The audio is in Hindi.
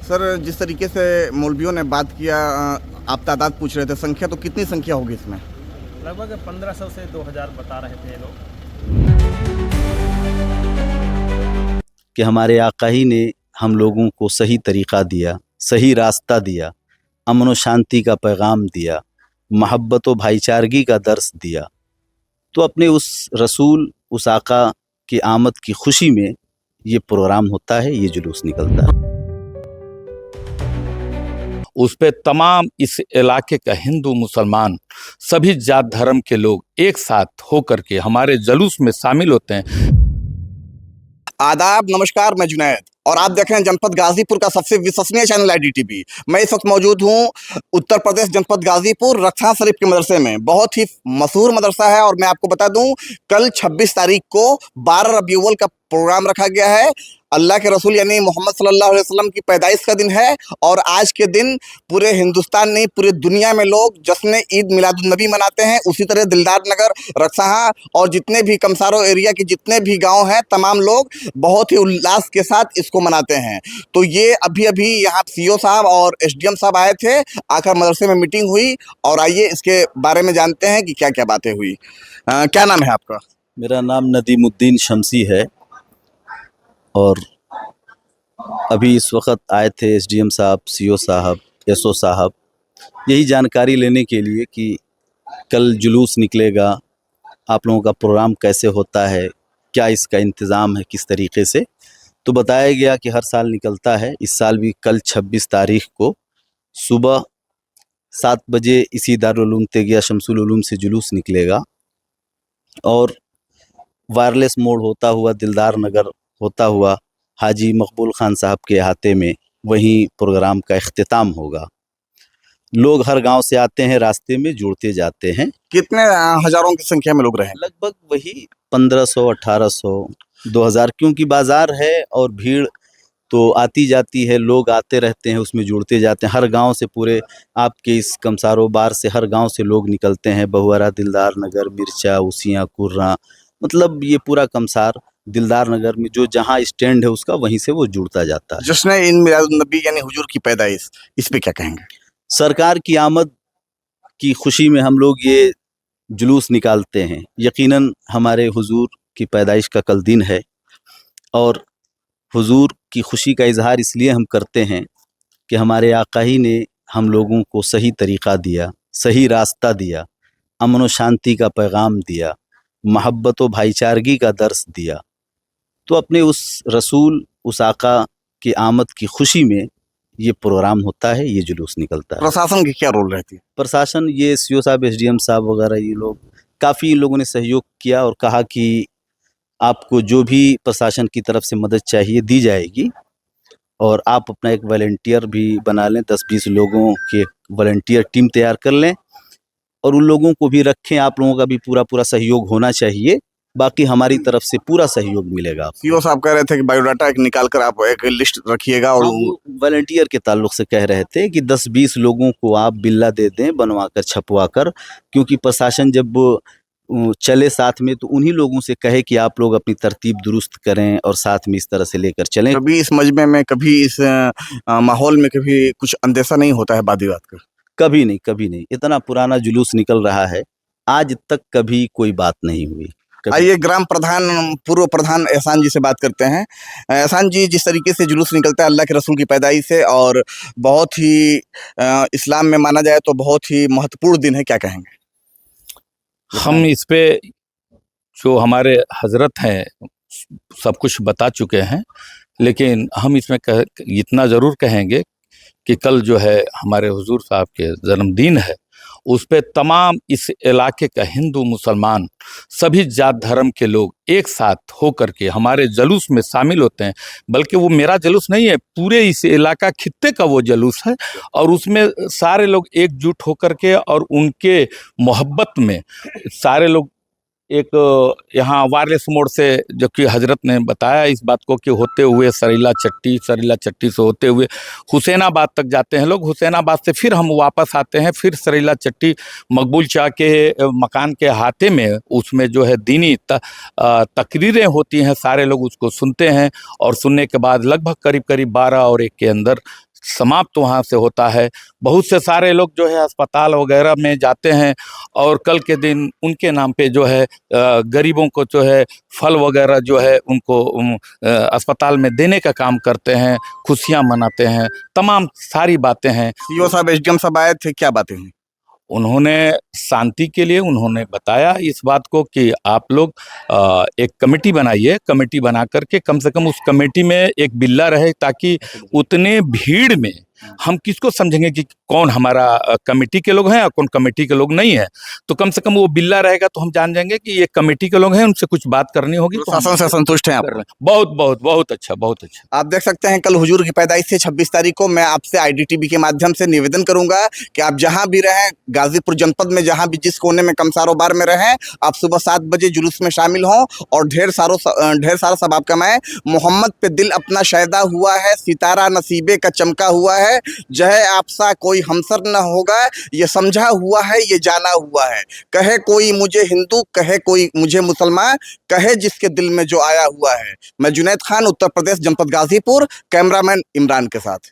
सर, जिस तरीके से मौलवियों ने बात किया, आप तादाद पूछ रहे थे, संख्या तो कितनी संख्या होगी इसमें? लगभग 1500 से 2000 बता रहे थे ये लोग। कि हमारे आका ही ने हम लोगों को सही तरीक़ा दिया, सही रास्ता दिया, अमन व शांति का पैगाम दिया, मोहब्बत व भाईचारगी का दर्स दिया। तो अपने उस रसूल, उस आका की आमद की खुशी में ये प्रोग्राम होता है, ये जुलूस निकलता है। उस पे तमाम इस इलाके का हिंदू मुसलमान सभी जात धर्म के लोग एक साथ होकर के हमारे जुलूस में शामिल होते हैं। आदाब, नमस्कार, मैं जुनैद और आप देख रहे हैं जनपद गाजीपुर का सबसे विश्वसनीय चैनल IDTV। मैं इस वक्त मौजूद हूं उत्तर प्रदेश जनपद गाजीपुर रक्षा शरीफ के मदरसे में। बहुत ही मशहूर मदरसा है और मैं आपको बता दूं, कल 26 तारीख को 12 रबीउल अव्वल का प्रोग्राम रखा गया है। अल्लाह के रसूल यानी मोहम्मद सल्लल्लाहु अलैहि वसल्लम की पैदाइश का दिन है और आज के दिन पूरे हिंदुस्तान नहीं, पूरे दुनिया में लोग जश्न ईद मिलादुन्नबी मनाते हैं। उसी तरह दिलदार नगर, रक्सहा और जितने भी कमसारो एरिया के जितने भी गांव हैं, तमाम लोग बहुत ही उल्लास के साथ इसको मनाते हैं। तो ये अभी यहाँ CO साहब और SDM साहब आए थे, आकर मदरसे में मीटिंग हुई और आइए इसके बारे में जानते हैं कि क्या क्या बातें हुई। क्या नाम है आपका? मेरा नाम नदीमुद्दीन शमसी है और अभी इस वक्त आए थे SDM साहब, CO साहब, SO साहब, यही जानकारी लेने के लिए कि कल जुलूस निकलेगा, आप लोगों का प्रोग्राम कैसे होता है, क्या इसका इंतज़ाम है, किस तरीक़े से। तो बताया गया कि हर साल निकलता है, इस साल भी कल 26 तारीख़ को सुबह 7 बजे इसी दारुल उलूम तेगिया शमसुल उलूम से जुलूस निकलेगा और वायरलेस मोड़ होता हुआ, दिलदार नगर होता हुआ, हाजी मकबूल खान साहब के अहाते में वहीं प्रोग्राम का इख्तिताम होगा। लोग हर गांव से आते हैं, रास्ते में जुड़ते जाते हैं। कितने हजारों की संख्या में लोग रहे? लगभग वही 1500, 1800, 2000, क्योंकि बाज़ार है और भीड़ तो आती जाती है, लोग आते रहते हैं, उसमें जुड़ते जाते हैं। हर गांव से, पूरे आपके इस कमसारो बार से हर गांव से लोग निकलते हैं। बहुआरा, दिलदार नगर, मिर्चा, उसियाँ, कुर्रा, मतलब ये पूरा कमसार दिलदार नगर में जो जहाँ स्टैंड है उसका, वहीं से वो जुड़ता जाता है। जश्न ईद मिलादुन्नबी यानी हुजूर की पैदाइश, इस पे क्या कहेंगे? सरकार की आमद की खुशी में हम लोग ये जुलूस निकालते हैं। यकीनन हमारे हुजूर की पैदाइश का कल दिन है और हुजूर की खुशी का इजहार इसलिए हम करते हैं कि हमारे आका ही ने हम लोगों को सही तरीक़ा दिया, सही रास्ता दिया, अमन व शांति का पैगाम दिया, मोहब्बत व भाईचारगी का दर्स दिया। तो अपने उस रसूल, उस आका की आमद की खुशी में ये प्रोग्राम होता है, ये जुलूस निकलता है। प्रशासन की क्या रोल रहती है? प्रशासन, ये CO साहब, SDM साहब वगैरह, ये लोग काफ़ी इन लोगों ने सहयोग किया और कहा कि आपको जो भी प्रशासन की तरफ से मदद चाहिए दी जाएगी और आप अपना एक वॉलंटियर भी बना लें, 10-20 लोगों की वॉलंटियर टीम तैयार कर लें और उन लोगों को भी रखें। आप लोगों का भी पूरा सहयोग होना चाहिए, बाकी हमारी तरफ से पूरा सहयोग मिलेगा। CO साहब कह रहे थे कि बायोडाटा एक निकाल कर आप एक लिस्ट रखिएगा और वॉलंटियर के ताल्लुक से कह रहे थे कि 10-20 लोगों को आप बिल्ला दे दें, बनवा कर, छपवा कर, क्योंकि प्रशासन जब चले साथ में तो उन्हीं लोगों से कहे कि आप लोग अपनी तरतीब दुरुस्त करें और साथ में इस तरह से लेकर चलें। कभी इस मजमे में, कभी इस माहौल में कभी कुछ अंदेशा नहीं होता है वाद विवाद का? कभी नहीं, कभी नहीं। इतना पुराना जुलूस निकल रहा है, आज तक कभी कोई बात नहीं हुई। आइए ग्राम प्रधान, पूर्व प्रधान एहसान जी से बात करते हैं। एहसान जी, जिस तरीके से जुलूस निकलता है अल्लाह के रसूल की पैदाइश से और बहुत ही इस्लाम में माना जाए तो बहुत ही महत्वपूर्ण दिन है, क्या कहेंगे? हम इस पे जो हमारे हजरत हैं सब कुछ बता चुके हैं, लेकिन हम इसमें इतना ज़रूर कहेंगे कि कल जो है हमारे हुजूर साहब के जन्मदिन है। उस पे तमाम इस इलाके का हिंदू मुसलमान सभी जात धर्म के लोग एक साथ होकर के हमारे जुलूस में शामिल होते हैं। बल्कि वो मेरा जुलूस नहीं है, पूरे इस इलाका खित्ते का वो जुलूस है और उसमें सारे लोग एकजुट होकर के और उनके मोहब्बत में सारे लोग एक यहाँ वायरलेस मोड़ से, जो कि हजरत ने बताया इस बात को, कि होते हुए सरीला चट्टी से होते हुए हुसैनाबाद तक जाते हैं लोग। हुसैनाबाद से फिर हम वापस आते हैं, फिर सरीला चट्टी मकबूल शाह के मकान के अहाते में, उसमें जो है दीनी तकरीरें होती हैं, सारे लोग उसको सुनते हैं और सुनने के बाद लगभग करीब 12 और 1 के अंदर समाप्त वहाँ से होता है। बहुत से सारे लोग जो है अस्पताल वगैरह में जाते हैं और कल के दिन उनके नाम पे जो है गरीबों को जो है फल वगैरह जो है उनको अस्पताल में देने का काम करते हैं, खुशियाँ मनाते हैं, तमाम सारी बातें हैं। सीओ साहब, एसडीएम साहब आए थे, क्या बातें हुई? उन्होंने शांति के लिए उन्होंने बताया इस बात को कि आप लोग एक कमेटी बनाइए, कमेटी बना करके कम से कम उस कमेटी में एक बिल्ला रहे, ताकि उतने भीड़ में हम किसको समझेंगे कि कौन हमारा कमेटी के लोग हैं और कौन कमेटी के लोग नहीं है। तो कम से कम वो बिल्ला रहेगा तो हम जान जाएंगे कि ये कमेटी के लोग हैं, उनसे कुछ बात करनी होगी। तो शासन से संतुष्ट हैं आप? बहुत बहुत बहुत अच्छा, बहुत अच्छा। आप देख सकते हैं, कल हुजूर की पैदाइश से 26 तारीख को मैं आपसे आईडीटीवी के माध्यम से निवेदन करूंगा कि आप जहां भी रहें, गाजीपुर जनपद में जहां भी जिस कोने में कमसारोबार में रहें, आप सुबह 7 बजे जुलूस में शामिल हों और ढेर सारा सबाब कमाएं। मोहम्मद पे दिल अपना शायदा हुआ है, सितारा नसीबे का चमका हुआ है, जहे आपसा कोई हमसर न होगा, ये समझा हुआ है, ये जाना हुआ है। कहे कोई मुझे हिंदू, कहे कोई मुझे मुसलमान, कहे जिसके दिल में जो आया हुआ है। मैं जुनैद खान, उत्तर प्रदेश, जनपद गाजीपुर, कैमरामैन इमरान के साथ।